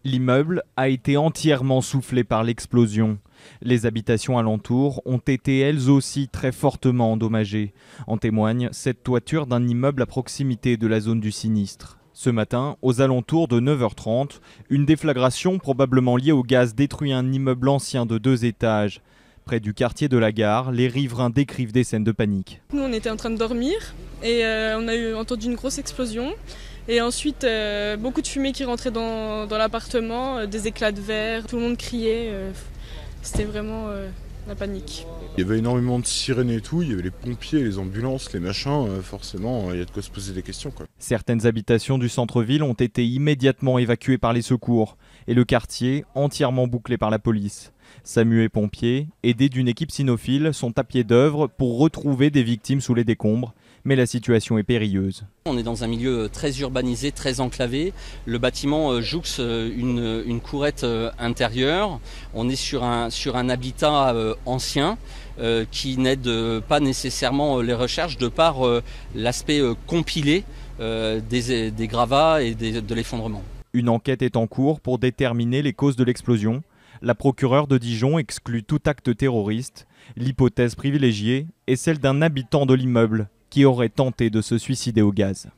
L'immeuble a été entièrement soufflé par l'explosion. Les habitations alentours ont été elles aussi très fortement endommagées. En témoigne cette toiture d'un immeuble à proximité de la zone du sinistre. Ce matin, aux alentours de 9h30, une déflagration probablement liée au gaz détruit un immeuble ancien de 2 étages. Près du quartier de la Gare, les riverains décrivent des scènes de panique. Nous, on était en train de dormir et on a entendu une grosse explosion. Et ensuite, beaucoup de fumée qui rentrait dans l'appartement, des éclats de verre, tout le monde criait. C'était vraiment la panique. Il y avait énormément de sirènes et tout, il y avait les pompiers, les ambulances, les machins, forcément, il y a de quoi se poser des questions, quoi. Certaines habitations du centre-ville ont été immédiatement évacuées par les secours et le quartier entièrement bouclé par la police. SAMU et pompiers, aidés d'une équipe cynophile, sont à pied d'œuvre pour retrouver des victimes sous les décombres, mais la situation est périlleuse. On est dans un milieu très urbanisé, très enclavé. Le bâtiment jouxte une courette intérieure. On est sur un habitat ancien qui n'aide pas nécessairement les recherches de par l'aspect compilé des gravats et de l'effondrement. Une enquête est en cours pour déterminer les causes de l'explosion. La procureure de Dijon exclut tout acte terroriste. L'hypothèse privilégiée est celle d'un habitant de l'immeuble qui aurait tenté de se suicider au gaz.